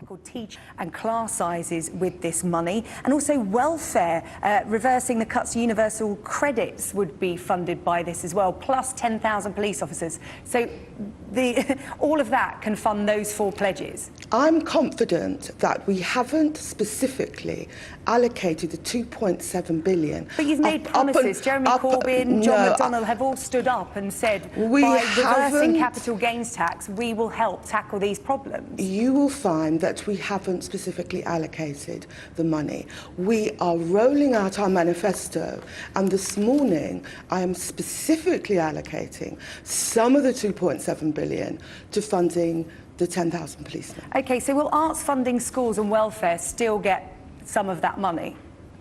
tackle teach and class sizes with this money, and also welfare, reversing the cuts to universal credits would be funded by this as well, plus 10,000 police officers. So all of that can fund those four pledges. I'm confident that we haven't specifically allocated the 2.7 billion. But you've made promises. Jeremy Corbyn, John McDonnell have all stood up and said, by reversing capital gains tax, we will help tackle these problems. You will find that we haven't specifically allocated the money. We are rolling out our manifesto, and this morning I am specifically allocating some of the 2.7 billion to funding the 10,000 policemen. OK, so will arts funding schools and welfare still get some of that money?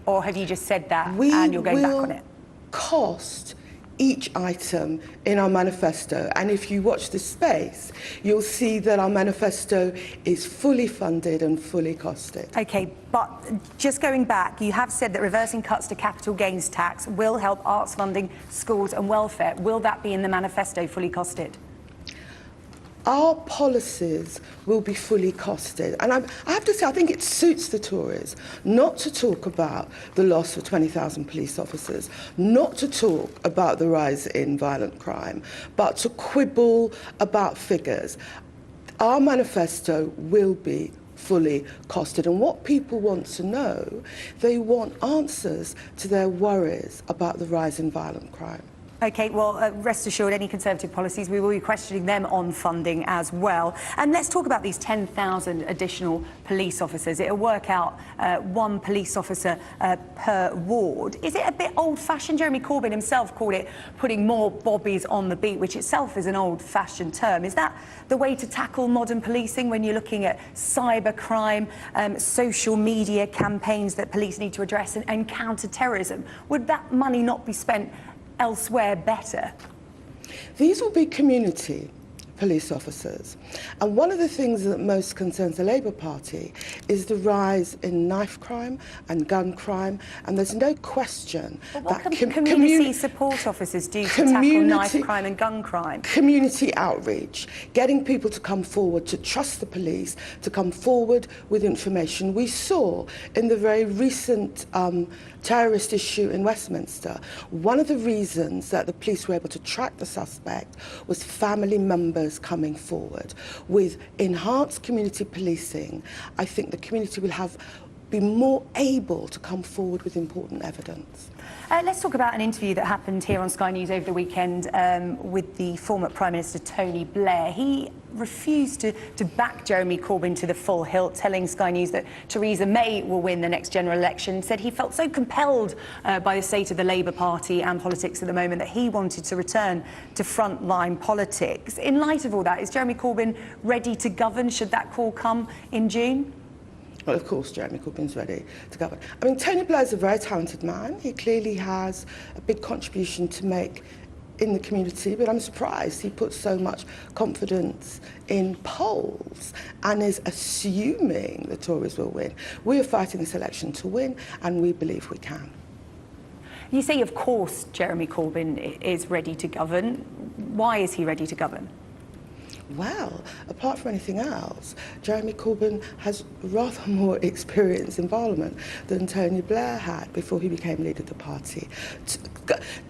Or have you just said that and you're going back on it? Cost each item in our manifesto, and if you watch this space, you'll see that our manifesto is fully funded and fully costed. OK, but just going back, you have said that reversing cuts to capital gains tax will help arts funding, schools and welfare. Will that be in the manifesto fully costed? Our policies will be fully costed. And I have to say, I think it suits the Tories not to talk about the loss of 20,000 police officers, not to talk about the rise in violent crime, but to quibble about figures. Our manifesto will be fully costed. And what people want to know, they want answers to their worries about the rise in violent crime. OK, well, rest assured, any Conservative policies, we will be questioning them on funding as well. And let's talk about these 10,000 additional police officers. It'll work out one police officer per ward. Is it a bit old-fashioned? Jeremy Corbyn himself called it putting more bobbies on the beat, which itself is an old-fashioned term. Is that the way to tackle modern policing when you're looking at cybercrime, social media campaigns that police need to address, and counter-terrorism? Would that money not be spent elsewhere better? These will be community police officers. And one of the things that most concerns the Labour Party is the rise in knife crime and gun crime. And there's no question that community support officers do to tackle knife crime and gun crime. Community outreach, getting people to come forward, to trust the police, to come forward with information. We saw in the very recent terrorist issue in Westminster, one of the reasons that the police were able to track the suspect was family members coming forward. With enhanced community policing, I think the community will be more able to come forward with important evidence. Let's talk about an interview that happened here on Sky News over the weekend with the former Prime Minister Tony Blair. He refused to back Jeremy Corbyn to the full hilt, telling Sky News that Theresa May will win the next general election. Said he felt so compelled by the state of the Labour Party and politics at the moment that he wanted to return to frontline politics. In light of all that, is Jeremy Corbyn ready to govern should that call come in June? Well, of course, Jeremy Corbyn's ready to govern. I mean, Tony Blair's a very talented man. He clearly has a big contribution to make in the community, but I'm surprised he puts so much confidence in polls and is assuming the Tories will win. We are fighting this election to win, and we believe we can. You say, of course, Jeremy Corbyn is ready to govern. Why is he ready to govern? Well, apart from anything else, Jeremy Corbyn has rather more experience in Parliament than Tony Blair had before he became leader of the party.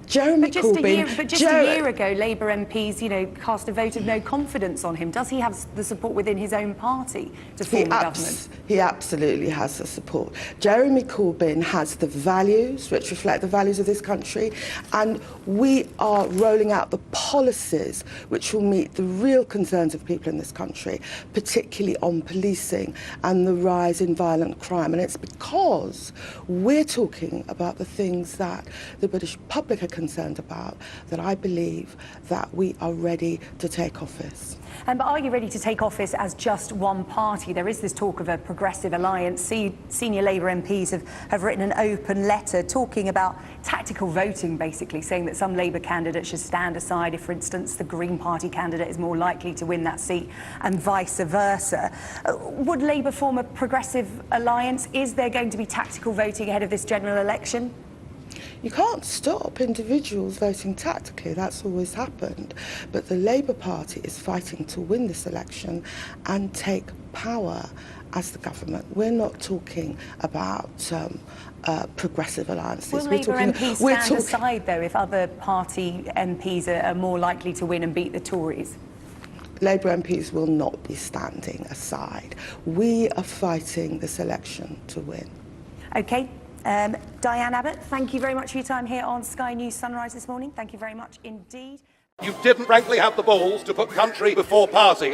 Jeremy Corbyn... But just a year ago, Labour MPs, cast a vote of no confidence on him. Does he have the support within his own party to form a government? He absolutely has the support. Jeremy Corbyn has the values which reflect the values of this country, and we are rolling out the policies which will meet the real concerns of people in this country, particularly on policing and the rise in violent crime. And it's because we're talking about the things that the British public are concerned about that I believe that we are ready to take office. But are you ready to take office as just one party? There is this talk of a progressive alliance. Senior Labour MPs have written an open letter talking about tactical voting, basically, saying that some Labour candidates should stand aside if, for instance, the Green Party candidate is more likely to win that seat, and vice versa. Would Labour form a progressive alliance? Is there going to be tactical voting ahead of this general election? You can't stop individuals voting tactically. That's always happened. But the Labour Party is fighting to win this election and take power as the government. We're not talking about progressive alliances. Will Labour MPs stand aside, though, if other party MPs are more likely to win and beat the Tories? Labour MPs will not be standing aside. We are fighting this election to win. OK. Diane Abbott, thank you very much for your time here on Sky News Sunrise this morning. Thank you very much indeed. You didn't frankly have the balls to put country before party.